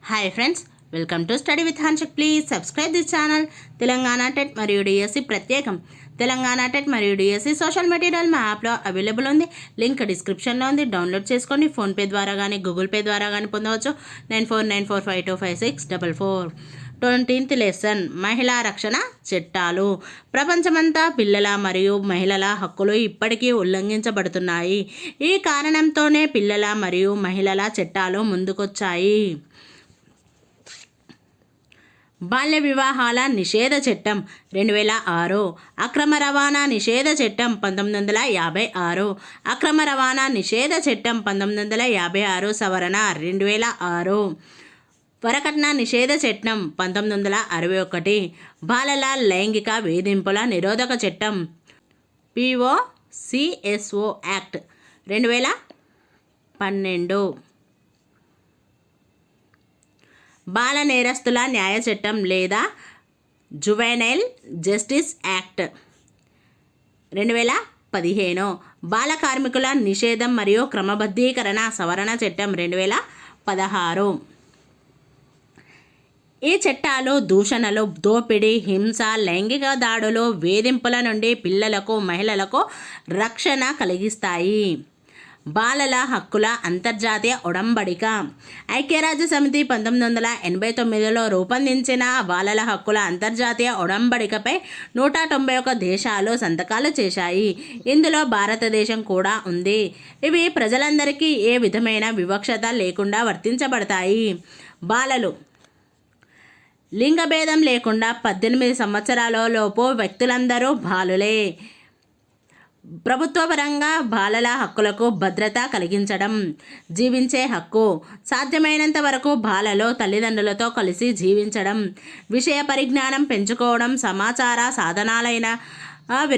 Hi friends, welcome to study with హాన్షక్. Please subscribe this channel. Telangana TET మరియు DSC ప్రత్యేకం. Telangana TET మరియు DSC social material మా యాప్లో అవైలబుల్ ఉంది. లింక్ డిస్క్రిప్షన్లో ఉంది. డౌన్లోడ్ చేసుకోండి. ఫోన్పే ద్వారా కానీ గూగుల్ పే ద్వారా కానీ పొందవచ్చు. 9494525644. 20th లెసన్ మహిళా రక్షణ చట్టాలు. ప్రపంచమంతా పిల్లల మరియు మహిళల హక్కులు ఇప్పటికీ ఉల్లంఘించబడుతున్నాయి. ఈ కారణంతోనే పిల్లల మరియు మహిళల చట్టాలు ముందుకొచ్చాయి. బాల్య వివాహాల నిషేధ చట్టం 2006, అక్రమ రవాణా నిషేధ చట్టం 1956, అక్రమ రవాణా నిషేధ చట్టం 1956 సవరణ 2006, వరకట్న నిషేధ చట్టం 1961, బాలల లైంగిక వేధింపుల నిరోధక చట్టం POCSO యాక్ట్ 2012, బాల నేరస్తుల న్యాయ చట్టం లేదా జువెనైల్ జస్టిస్ యాక్ట్ 2015, బాల కార్మికుల నిషేధం మరియు క్రమబద్ధీకరణ సవరణ చట్టం 2016. ఈ చట్టాలు దూషణలు, దోపిడీ, హింస, లైంగిక దాడులు, వేధింపుల నుండి పిల్లలకు, మహిళలకు రక్షణ కలిగిస్తాయి. బాలల హక్కుల అంతర్జాతీయ ఒడంబడిక. ఐక్యరాజ్య సమితి 1989లో రూపొందించిన బాలల హక్కుల అంతర్జాతీయ ఒడంబడికపై 191 దేశాలు సంతకాలు చేశాయి. ఇందులో భారతదేశం కూడా ఉంది. ఇవి ప్రజలందరికీ ఏ విధమైన వివక్షత లేకుండా వర్తించబడతాయి. బాలలు లింగభేదం లేకుండా 18 సంవత్సరాల లోపు వ్యక్తులందరూ బాలులే. ప్రభుత్వపరంగా బాలల హక్కులకు భద్రత కలిగించడం. జీవించే హక్కు. సాధ్యమైనంత వరకు బాలలు తల్లిదండ్రులతో కలిసి జీవించడం. విషయ పరిజ్ఞానం పెంచుకోవడం. సమాచార సాధనాలైన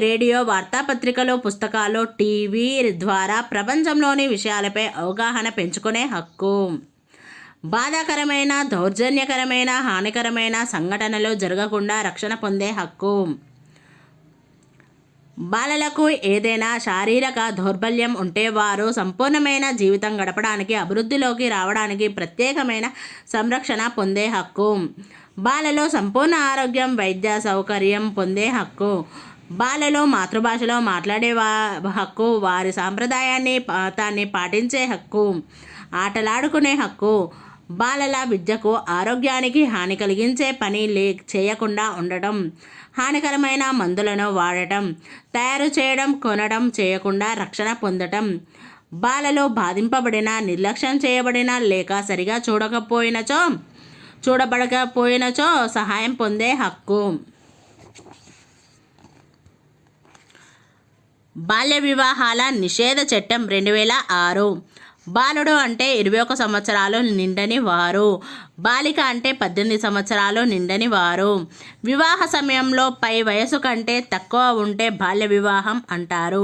రేడియో, వార్తాపత్రికలు, పుస్తకాలు, టీవీ ద్వారా ప్రపంచంలోని విషయాలపై అవగాహన పెంచుకునే హక్కు. బాధాకరమైన, దౌర్జన్యకరమైన, హానికరమైన సంఘటనలు జరగకుండా రక్షణ పొందే హక్కు. బాలలకు ఏదైనా శారీరక దౌర్బల్యం ఉంటే వారు సంపూర్ణమైన జీవితం గడపడానికి, అభివృద్ధిలోకి రావడానికి ప్రత్యేకమైన సంరక్షణ పొందే హక్కు. బాలలో సంపూర్ణ ఆరోగ్యం, వైద్య సౌకర్యం పొందే హక్కు. బాలలు మాతృభాషలో మాట్లాడే హక్కు. వారి సాంప్రదాయాన్ని, మతాన్ని పాటించే హక్కు. ఆటలాడుకునే హక్కు. బాలల విద్యకు, ఆరోగ్యానికి హాని కలిగించే పని చేయకుండా ఉండటం. హానికరమైన మందులను వాడటం, తయారు చేయడం, కొనడం చేయకుండా రక్షణ పొందటం. బాలలు బాధింపబడిన, నిర్లక్ష్యం చేయబడిన లేక సరిగా చూడబడకపోయినచో సహాయం పొందే హక్కు. బాల్య వివాహాల నిషేధ చట్టం 2006. బాలుడు అంటే 21 సంవత్సరాలు నిండని వారు. బాలిక అంటే 18 సంవత్సరాలు నిండని వారు. వివాహ సమయంలో పై వయసు కంటే తక్కువ ఉంటే బాల్య వివాహం అంటారు.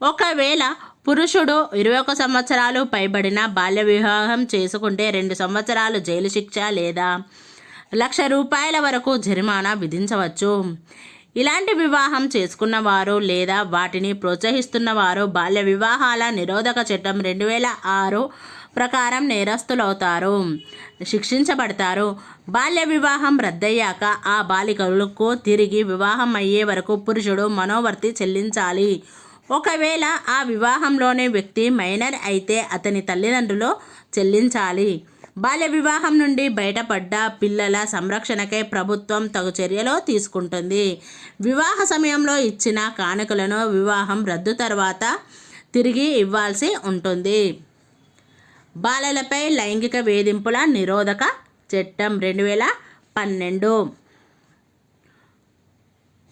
ఒకవేళ పురుషుడు 21 సంవత్సరాలు పైబడిన బాల్య వివాహం చేసుకుంటే 2 సంవత్సరాలు జైలు శిక్ష లేదా ₹1,00,000 వరకు జరిమానా విధించవచ్చు. ఇలాంటి వివాహం చేసుకున్నవారు లేదా వాటిని ప్రోత్సహిస్తున్నవారు బాల్య వివాహాల నిరోధక చట్టం 2006 ప్రకారం నేరస్తులవుతారు, శిక్షించబడతారు. బాల్య వివాహం రద్దయ్యాక ఆ బాలికలకు తిరిగి వివాహం అయ్యే వరకు పురుషుడు మనోవర్తి చెల్లించాలి. ఒకవేళ ఆ వివాహంలోని వ్యక్తి మైనర్ అయితే అతని తల్లిదండ్రులు చెల్లించాలి. బాల్య వివాహం నుండి బయటపడ్డ పిల్లల సంరక్షణకై ప్రభుత్వం తగు చర్యలు తీసుకుంటుంది. వివాహ సమయంలో ఇచ్చిన కానుకలను వివాహం రద్దు తర్వాత తిరిగి ఇవ్వాల్సి ఉంటుంది. బాలలపై లైంగిక వేధింపుల నిరోధక చట్టం 2012,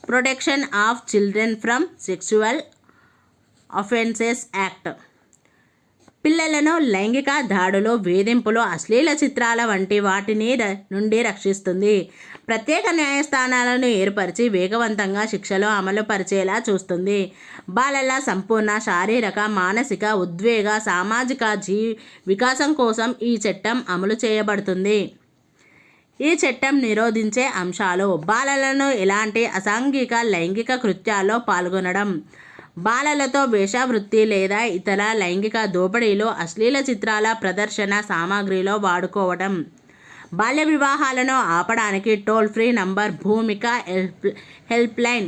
protection of children from sexual offences act పిల్లలను లైంగిక దాడులు, వేధింపులు, అశ్లీల చిత్రాల వంటి వాటిని నుండి రక్షిస్తుంది. ప్రత్యేక న్యాయస్థానాలను ఏర్పరిచి వేగవంతంగా శిక్షలు అమలు పరిచేలా చూస్తుంది. బాలల సంపూర్ణ శారీరక, మానసిక, ఉద్వేగ, సామాజిక వికాసం కోసం ఈ చట్టం అమలు చేయబడుతుంది. ఈ చట్టం నిరోధించే అంశాలు: బాలలను ఎలాంటి అసాంఘిక లైంగిక కృత్యాల్లో పాల్గొనడం, బాలలతో వేశ్యావృత్తి లేదా ఇతర లైంగిక దోపిడీలు, అశ్లీల చిత్రాల ప్రదర్శన సామాగ్రిలో వాడుకోవడం, బాల్య వివాహాలను ఆపడానికి టోల్ ఫ్రీ నంబర్ భూమిక హెల్ప్ లైన్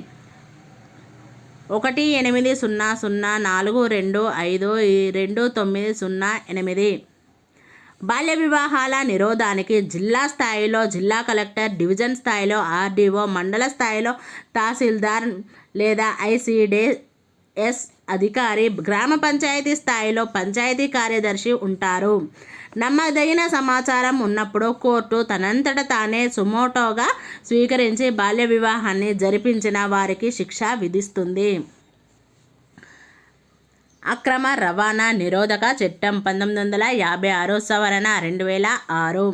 18004252908. బాల్య వివాహాల నిరోధానికి జిల్లా స్థాయిలో జిల్లా కలెక్టర్, డివిజన్ స్థాయిలో ఆర్డీఓ, మండల స్థాయిలో తహసీల్దార్ లేదా ఐసిడిఎస్ అధికారి, గ్రామ పంచాయతీ స్థాయిలో పంచాయతీ కార్యదర్శి ఉంటారు. నమ్మదగిన సమాచారం ఉన్నప్పుడు కోర్టు తనంతట తానే సుమోటోగా స్వీకరించి బాల్య వివాహాన్ని జరిపించిన వారికి శిక్ష విధిస్తుంది. అక్రమ రవాణా నిరోధక చట్టం 1956 సవరణ 2006.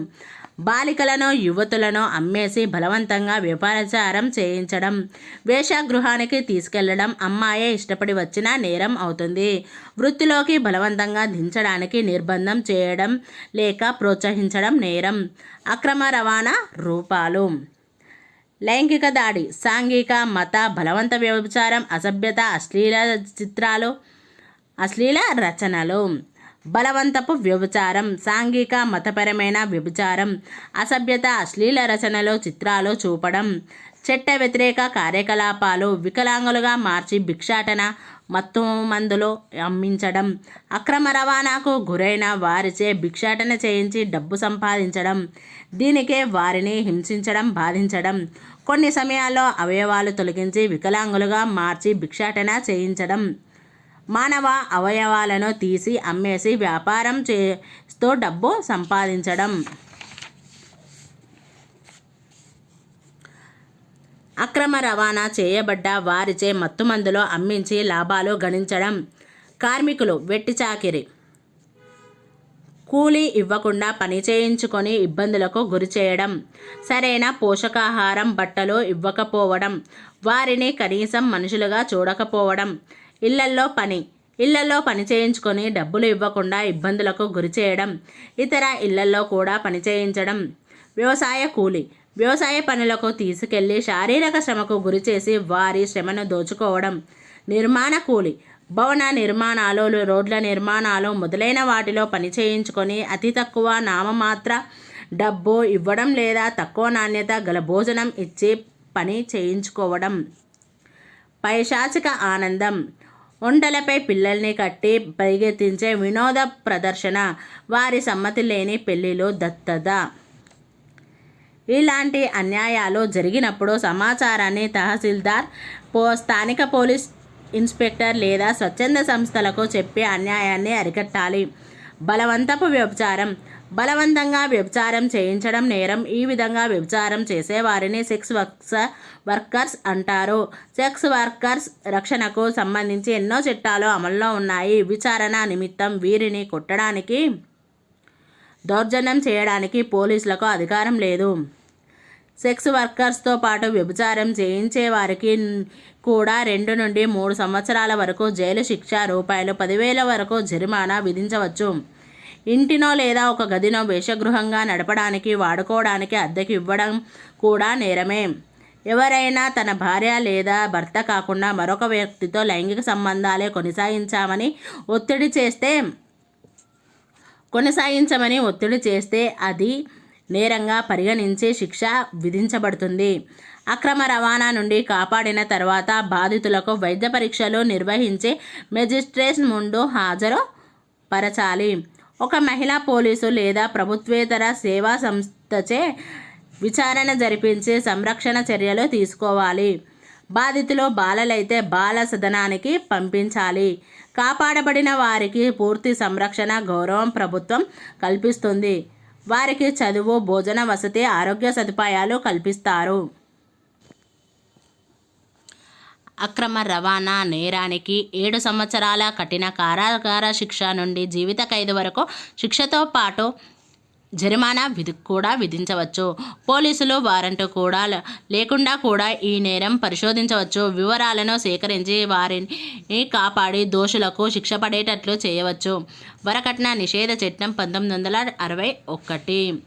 బాలికలను, యువతులను అమ్మేసి బలవంతంగా వ్యభిచారం చేయించడం, వేశ్యాగృహానికి తీసుకెళ్లడం అమ్మాయే ఇష్టపడి వచ్చిన నేరం అవుతుంది. వృత్తిలోకి బలవంతంగా దించడానికి నిర్బంధం చేయడం లేక ప్రోత్సహించడం నేరం. అక్రమ రవాణా రూపాలు: లైంగిక దాడి, సాంఘిక మత బలవంత వ్యభిచారం, అసభ్యత, అశ్లీల చిత్రాలు, అశ్లీల రచనలు. బలవంతపు వ్యభిచారం: సాంఘిక మతపరమైన వ్యభిచారం, అసభ్యత, అశ్లీల రచనలు, చిత్రాలు చూపడం. చట్ట వ్యతిరేక కార్యకలాపాలు: వికలాంగులుగా మార్చి భిక్షాటన, మత్తు మందులు అమ్మించడం, అక్రమ రవాణాకు గురైన వారిచే భిక్షాటన చేయించి డబ్బు సంపాదించడం, దీనికే వారిని హింసించడం, బాధించడం. కొన్ని సమయాల్లో అవయవాలు తొలగించి వికలాంగులుగా మార్చి భిక్షాటన చేయించడం. మానవ అవయవాలను తీసి అమ్మేసి వ్యాపారం చేస్తూ డబ్బు సంపాదించడం. అక్రమ రవాణా చేయబడ్డ వారిచే మత్తుమందులు అమ్మించి లాభాలు గణించడం. కార్మికులు వెట్టి చాకిరి, కూలీ ఇవ్వకుండా పని చేయించుకొని ఇబ్బందులకు గురి చేయడం, సరైన పోషకాహారం, బట్టలు ఇవ్వకపోవడం, వారిని కనీసం మనుషులుగా చూడకపోవడం. ఇళ్లల్లో పని చేయించుకొని డబ్బులు ఇవ్వకుండా ఇబ్బందులకు గురి చేయడం, ఇతర ఇళ్లల్లో కూడా పని చేయించడం. వ్యవసాయ కూలి, వ్యవసాయ పనులకు తీసుకెళ్లి శారీరక శ్రమకు గురి చేసి వారి శ్రమను దోచుకోవడం. నిర్మాణ కూలి, భవన నిర్మాణాలు, రోడ్ల నిర్మాణాలు మొదలైన వాటిలో పని చేయించుకొని అతి తక్కువ నామమాత్ర డబ్బు ఇవ్వడం లేదా తక్కువ నాణ్యత గల భోజనం ఇచ్చి పని చేయించుకోవడం. పైశాచిక ఆనందం, ఒంటలపై పిల్లల్ని కట్టి పరిగెత్తించే వినోద ప్రదర్శన, వారి సమ్మతి లేని పెళ్లిలు, దత్తత. ఇలాంటి అన్యాయాలు జరిగినప్పుడు సమాచారాన్ని తహసీల్దార్, స్థానిక పోలీస్ ఇన్స్పెక్టర్ లేదా స్వచ్ఛంద సంస్థలకు చెప్పి అన్యాయాన్ని అరికట్టాలి. బలవంతపు వ్యభిచారం, బలవంతంగా వ్యభిచారం చేయించడం నేరం. ఈ విధంగా వ్యభిచారం చేసేవారిని సెక్స్ వర్కర్స్ అంటారు. సెక్స్ వర్కర్స్ రక్షణకు సంబంధించి ఎన్నో చట్టాలు అమల్లో ఉన్నాయి. విచారణ నిమిత్తం వీరిని కొట్టడానికి, దౌర్జన్యం చేయడానికి పోలీసులకు అధికారం లేదు. సెక్స్ వర్కర్స్తో పాటు వ్యభిచారం చేయించే వారికి కూడా 2 నుండి 3 సంవత్సరాల వరకు జైలు శిక్ష, ₹10,000 వరకు జరిమానా విధించవచ్చు. ఇంటినో లేదా ఒక గదినో వేశ్యాగృహంగా నడపడానికి, వాడుకోవడానికి అద్దెకు ఇవ్వడం కూడా నేరమే. ఎవరైనా తన భార్య లేదా భర్త కాకుండా మరొక వ్యక్తితో లైంగిక సంబంధాలే కొనసాగించమని ఒత్తిడి చేస్తే అది నేరంగా పరిగణించి శిక్ష విధించబడుతుంది. అక్రమ రవాణా నుండి కాపాడిన తర్వాత బాధితులకు వైద్య పరీక్షలు నిర్వహించి మెజిస్ట్రేట్ ముందు హాజరు పరచాలి. ఒక మహిళా పోలీసు లేదా ప్రభుత్వేతర సేవా సంస్థచే విచారణ జరిపించి సంరక్షణ చర్యలు తీసుకోవాలి. బాధితులు బాలలైతే బాల సదనానికి పంపించాలి. కాపాడబడిన వారికి పూర్తి సంరక్షణ, గౌరవం ప్రభుత్వం కల్పిస్తుంది. వారికి చదువు, భోజన వసతి, ఆరోగ్య సదుపాయాలు కల్పిస్తారు. అక్రమ రవాణా నేరానికి 7 సంవత్సరాల కఠిన కారాగార శిక్ష నుండి జీవిత ఖైదు వరకు శిక్షతో పాటు జరిమానా కూడా విధించవచ్చు. పోలీసులు వారెంట్ కూడా లేకుండా కూడా ఈ నేరం పరిశోధించవచ్చు. వివరాలను సేకరించి వారిని కాపాడి దోషులకు శిక్ష పడేటట్లు చేయవచ్చు. వరకట్న నిషేధ చట్టం 1961.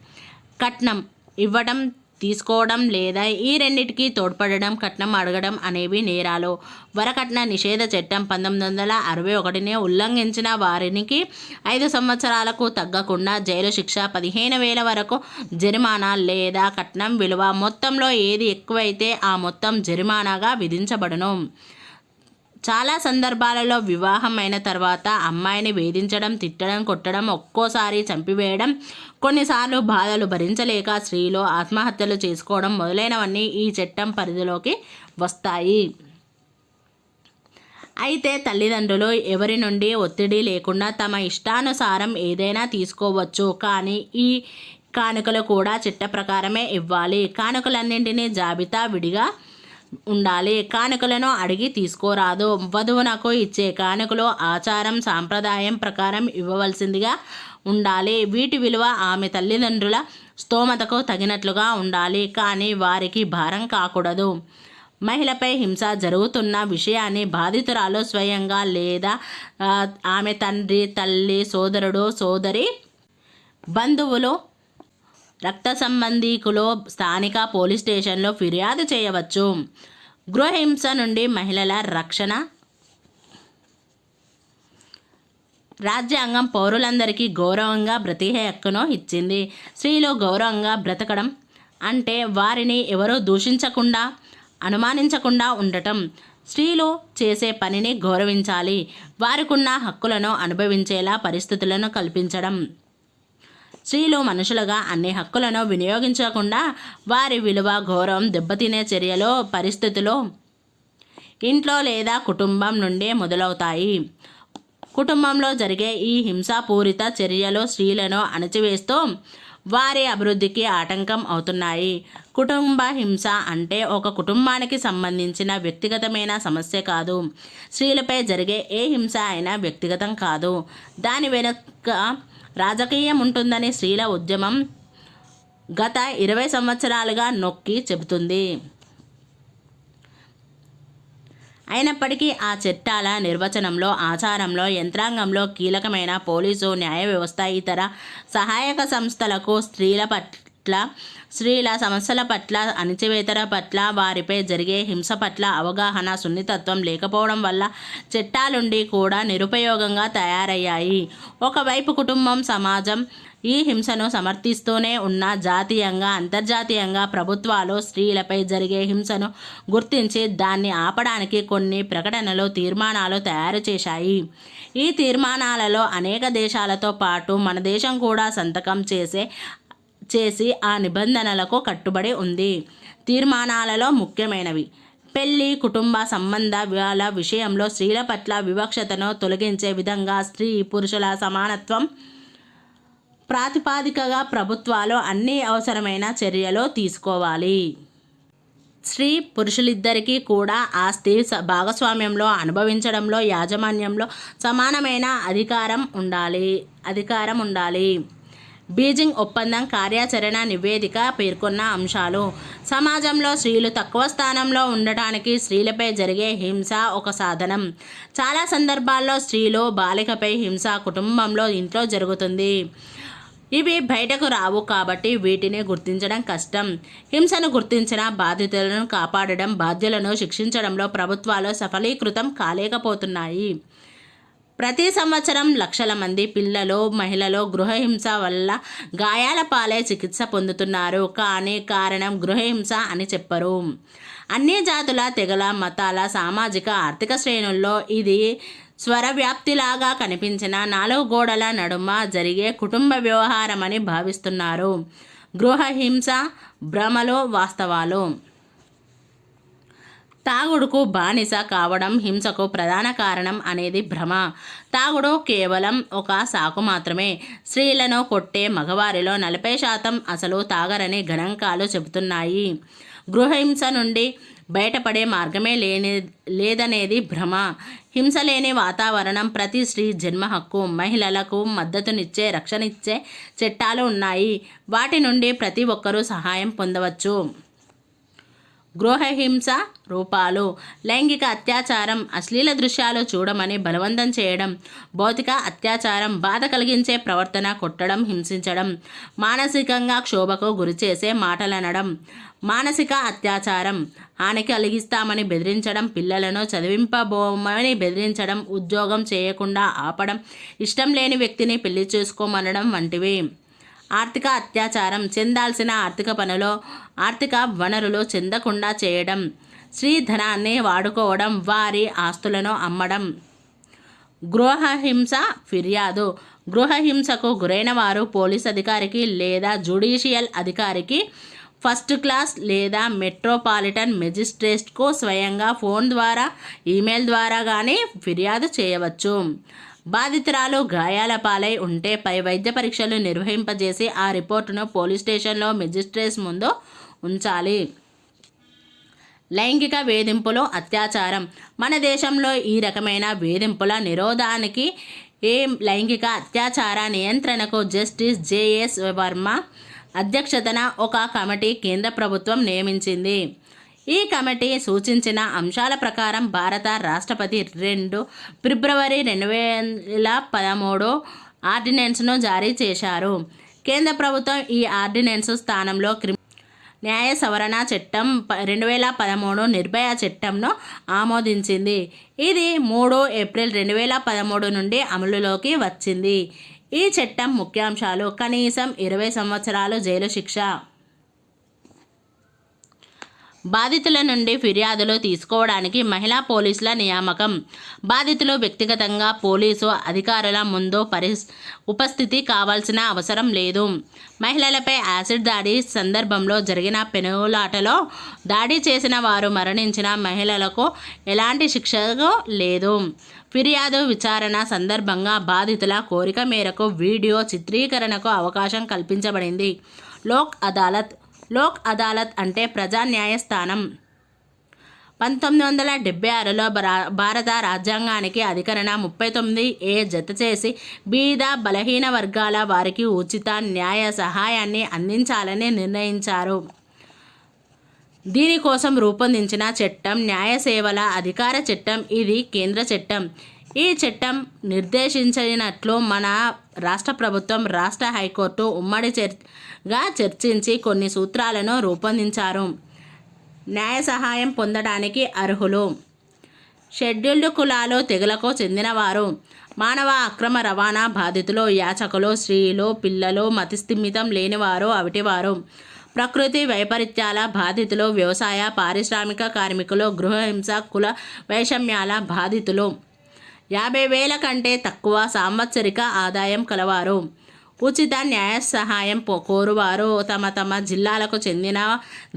కట్నం ఇవ్వడం తీసుకోవడం లేదా ఈ రెండిటికి తోడ్పడడం, కట్నం అడగడం అనేవి నేరాలు. వరకట్న నిషేధ చట్టం 1961ని ఉల్లంఘించిన వారికి 5 సంవత్సరాలకు తగ్గకుండా జైలు శిక్ష, 15,000 వరకు జరిమానా లేదా కట్నం విలువ మొత్తంలో ఏది ఎక్కువైతే ఆ మొత్తం జరిమానాగా విధించబడును. చాలా సందర్భాలలో వివాహం అయిన తర్వాత అమ్మాయిని వేధించడం, తిట్టడం, కొట్టడం, ఒక్కోసారి చంపివేయడం, కొన్నిసార్లు బాధలు భరించలేక స్త్రీలు ఆత్మహత్యలు చేసుకోవడం మొదలైనవన్నీ ఈ చట్టం పరిధిలోకి వస్తాయి. అయితే తల్లిదండ్రులు ఎవరి నుండి ఒత్తిడి లేకుండా తమ ఇష్టానుసారం ఏదైనా తీసుకోవచ్చు. కానీ ఈ కానుకలు కూడా చట్ట ప్రకారమే ఇవ్వాలి. కానుకలన్నింటినీ జాబితా విడిగా ఉండాలి. కానుకలను అడిగి తీసుకోరాదు. వధువునకు ఇచ్చే కానుకలు ఆచారం, సాంప్రదాయం ప్రకారం ఇవ్వవలసిందిగా ఉండాలి. వీటి విలువ ఆమె తల్లిదండ్రుల స్తోమతకు తగినట్లుగా ఉండాలి, కానీ వారికి భారం కాకూడదు. మహిళపై హింస జరుగుతున్న విషయాన్ని బాధితురాలు స్వయంగా లేదా ఆమె తండ్రి, తల్లి, సోదరుడు, సోదరి, బంధువులు, రక్త సంబంధీకులు స్థానిక పోలీస్ స్టేషన్లో ఫిర్యాదు చేయవచ్చు. గృహహింస నుండి మహిళల రక్షణ. రాజ్యాంగం పౌరులందరికీ గౌరవంగా బ్రతికే హక్కును ఇచ్చింది. స్త్రీలు గౌరవంగా బ్రతకడం అంటే వారిని ఎవరూ దూషించకుండా, అనుమానించకుండా ఉండటం. స్త్రీలు చేసే పనిని గౌరవించాలి. వారికున్న హక్కులను అనుభవించేలా పరిస్థితులను కల్పించడం. స్త్రీలు మనుషులుగా అన్ని హక్కులను వినియోగించకుండా వారి విలువ, గౌరవం దెబ్బతినే చర్యలు, పరిస్థితులు ఇంట్లో లేదా కుటుంబం నుండే మొదలవుతాయి. కుటుంబంలో జరిగే ఈ హింసాపూరిత చర్యలు స్త్రీలను అణచివేస్తూ వారి అభివృద్ధికి ఆటంకం అవుతున్నాయి. కుటుంబ హింస అంటే ఒక కుటుంబానికి సంబంధించిన వ్యక్తిగతమైన సమస్య కాదు. స్త్రీలపై జరిగే ఏ హింస అయినా వ్యక్తిగతం కాదు. దాని వెనుక రాజకీయం ఉంటుందని స్త్రీల ఉద్యమం గత 20 సంవత్సరాలుగా నొక్కి చెబుతుంది. అయినప్పటికీ ఆ చట్టాల నిర్వచనంలో, ఆచారంలో, యంత్రాంగంలో కీలకమైన పోలీసు, న్యాయ వ్యవస్థ, ఇతర సహాయక సంస్థలకు స్త్రీల సమస్యల పట్ల, అణచివేతల పట్ల, వారిపై జరిగే హింస పట్ల అవగాహన, సున్నితత్వం లేకపోవడం వల్ల చట్టాలుండి కూడా నిరుపయోగంగా తయారయ్యాయి. ఒకవైపు కుటుంబం, సమాజం ఈ హింసను సమర్థిస్తూనే ఉన్న జాతీయంగా, అంతర్జాతీయంగా ప్రభుత్వాలు స్త్రీలపై జరిగే హింసను గుర్తించి దాన్ని ఆపడానికి కొన్ని ప్రకటనలు, తీర్మానాలు తయారు చేశాయి. ఈ తీర్మానాలలో అనేక దేశాలతో పాటు మన దేశం కూడా సంతకం చేసి ఆ నిబంధనలకు కట్టుబడి ఉంది. తీర్మానాలలో ముఖ్యమైనవి: పెళ్లి, కుటుంబ సంబంధాల విషయంలో స్త్రీల పట్ల వివక్షతను తొలగించే విధంగా స్త్రీ పురుషుల సమానత్వం ప్రాతిపాదికగా ప్రభుత్వాలు అన్ని అవసరమైన చర్యలు తీసుకోవాలి. స్త్రీ పురుషులిద్దరికీ కూడా ఆస్తి భాగస్వామ్యంలో, అనుభవించడంలో, యాజమాన్యంలో సమానమైన అధికారం ఉండాలి. బీజింగ్ ఒప్పందం కార్యాచరణ నివేదిక పేర్కొన్న అంశాలు: సమాజంలో స్త్రీలు తక్కువ స్థానంలో ఉండటానికి స్త్రీలపై జరిగే హింస ఒక సాధనం. చాలా సందర్భాల్లో స్త్రీలు, బాలికపై హింస కుటుంబంలో, ఇంట్లో జరుగుతుంది. ఇవి బయటకు రావు కాబట్టి వీటిని గుర్తించడం కష్టం. హింసను గుర్తించిన బాధితులను కాపాడడం, బాధ్యులను శిక్షించడంలో ప్రభుత్వాలు సఫలీకృతం కాలేకపోతున్నాయి. ప్రతి సంవత్సరం లక్షల మంది పిల్లలు, మహిళలు గృహహింస వల్ల గాయాల పాలై చికిత్స పొందుతున్నారు. కానీ కారణం గృహహింస అని చెప్పరు. అన్ని జాతుల, తెగల, మతాల, సామాజిక, ఆర్థిక శ్రేణుల్లో ఇది స్వరవ్యాప్తిలాగా కనిపించిన 4 గోడల నడుమ జరిగే కుటుంబ వ్యవహారమని భావిస్తున్నారు. గృహహింస భ్రమలు, వాస్తవాలు. తాగుడుకు బానిస కావడం హింసకు ప్రధాన కారణం అనేది భ్రమ. తాగుడు కేవలం ఒక సాకు మాత్రమే. స్త్రీలను కొట్టే మగవారిలో 40% అసలు తాగరని గణాంకాలు చెబుతున్నాయి. గృహహింస నుండి బయటపడే మార్గమే లేదనేది భ్రమ. హింస లేని వాతావరణం ప్రతి స్త్రీ జన్మ హక్కు. మహిళలకు మద్దతునిచ్చే, రక్షణిచ్చే చట్టాలు ఉన్నాయి. వాటి నుండి ప్రతి ఒక్కరూ సహాయం పొందవచ్చు. గృహహింస రూపాలు: లైంగిక అత్యాచారం, అశ్లీల దృశ్యాలు చూడమని బలవంతం చేయడం. భౌతిక అత్యాచారం, బాధ కలిగించే ప్రవర్తన, కొట్టడం, హింసించడం. మానసికంగా క్షోభకు గురిచేసే మాటలనడం. మానసిక అత్యాచారం, హాని కలిగిస్తామని బెదిరించడం, పిల్లలను చదివింపబోమని బెదిరించడం, ఉద్యోగం చేయకుండా ఆపడం, ఇష్టం లేని వ్యక్తిని పెళ్లి చేసుకోమనడం వంటివి. ఆర్థిక అత్యాచారం, చెందాల్సిన ఆర్థిక పనులు, ఆర్థిక వనరులు చెందకుండా చేయడం, స్త్రీధనాన్ని వాడుకోవడం, వారి ఆస్తులను అమ్మడం. గృహహింస ఫిర్యాదు: గృహహింసకు గురైన వారు పోలీస్ అధికారికి లేదా జ్యుడిషియల్ అధికారికి, ఫస్ట్ క్లాస్ లేదా మెట్రోపాలిటన్ మెజిస్ట్రేట్కు స్వయంగా ఫోన్ ద్వారా, ఈమెయిల్ ద్వారా కానీ ఫిర్యాదు చేయవచ్చు. బాధితురాలు గాయాల పాలై ఉంటే పై వైద్య పరీక్షలు నిర్వహింపజేసి ఆ రిపోర్టును పోలీస్ స్టేషన్లో మెజిస్ట్రేట్స్ ముందు ఉంచాలి. లైంగిక వేధింపులు, అత్యాచారం: మన దేశంలో ఈ రకమైన వేధింపుల నిరోధానికి లైంగిక అత్యాచార నియంత్రణకు జస్టిస్ జేఎస్ వర్మ అధ్యక్షతన ఒక కమిటీ కేంద్ర ప్రభుత్వం నియమించింది. ఈ కమిటీ సూచించిన అంశాల ప్రకారం భారత రాష్ట్రపతి 2 ఫిబ్రవరి 2013 ఆర్డినెన్స్ను జారీ చేశారు. కేంద్ర ప్రభుత్వం ఈ ఆర్డినెన్స్ స్థానంలో న్యాయ సవరణ చట్టం 2013 నిర్భయ చట్టంను ఆమోదించింది. ఇది 3 ఏప్రిల్ 2013 నుండి అమలులోకి వచ్చింది. ఈ చట్టం ముఖ్యాంశాలు: కనీసం 20 సంవత్సరాలు జైలు శిక్ష. బాధితుల నుండి ఫిర్యాదులు తీసుకోవడానికి మహిళా పోలీసుల నియామకం. బాధితులు వ్యక్తిగతంగా పోలీసు అధికారుల ముందు ఉపస్థితి కావాల్సిన అవసరం లేదు. మహిళలపై యాసిడ్ దాడి సందర్భంలో జరిగిన పెనుగులాటలో దాడి చేసిన వారు మరణించిన మహిళలకు ఎలాంటి శిక్ష లేదు. ఫిర్యాదు విచారణ సందర్భంగా బాధితుల కోరిక మేరకు వీడియో చిత్రీకరణకు అవకాశం కల్పించబడింది. లోక్ అదాలత్ అంటే ప్రజా న్యాయస్థానం. 1976లో భారత రాజ్యాంగానికి అధికరణ 39A జత చేసి బీద బలహీన వర్గాల వారికి ఉచిత న్యాయ సహాయాన్ని అందించాలని నిర్ణయించారు. దీనికోసం రూపొందించిన చట్టం న్యాయ సేవల అధికార చట్టం. ఇది కేంద్ర చట్టం. ఈ చట్టం నిర్దేశించినట్లు మన రాష్ట్ర ప్రభుత్వం, రాష్ట్ర హైకోర్టు ఉమ్మడిగా చర్చించి కొన్ని సూత్రాలను రూపొందించారు. న్యాయ సహాయం పొందడానికి అర్హులు: షెడ్యూల్డ్ కులాలు, తెగలకు చెందినవారు, మానవ అక్రమ రవాణా బాధితులు, యాచకులు, స్త్రీలు, పిల్లలు, మతిస్థిమితం లేనివారు, అవిటివారు, ప్రకృతి వైపరీత్యాల బాధితులు, వ్యవసాయ పారిశ్రామిక కార్మికులు, గృహహింస, కుల వైషమ్యాల బాధితులు, 50,000 కంటే తక్కువ సంవత్సరిక ఆదాయం కలవారు, ఉచిత న్యాయ సహాయం కోరువారు, తమ జిల్లాలకు చెందిన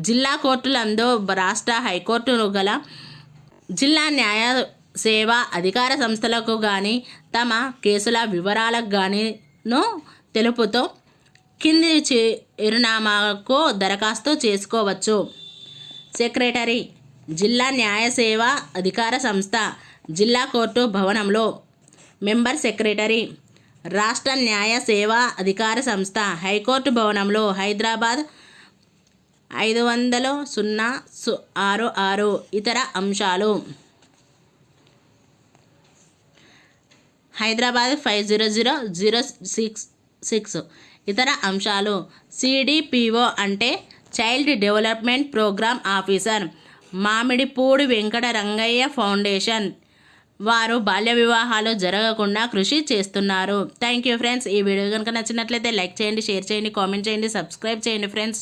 జిల్లా కోర్టులందు, రాష్ట్ర హైకోర్టును గల జిల్లా న్యాయ సేవా అధికార సంస్థలకు కానీ తమ కేసుల వివరాలకు గానీను తెలుపుతూ కింది చిరునామాకు దరఖాస్తు చేసుకోవచ్చు. సెక్రటరీ, జిల్లా న్యాయ సేవా అధికార సంస్థ, జిల్లా కోర్టు భవనంలో. మెంబర్ సెక్రటరీ, రాష్ట్ర న్యాయ సేవా అధికార సంస్థ, హైకోర్టు భవనంలో, హైదరాబాద్ 500-066. ఇతర అంశాలు: హైదరాబాద్ 500-066. ఇతర అంశాలు: CDPO అంటే child development program officer, Mamidipudi Venkata Rangaiah foundation. వారు బాల్య వివాహాలు జరగకుండా కృషి చేస్తున్నారు. Thank you friends. ఈ వీడియో కనుక నచ్చినట్లయితే లైక్ చేయండి, షేర్ చేయండి, కామెంట్ చేయండి, సబ్స్క్రైబ్ చేయండి ఫ్రెండ్స్.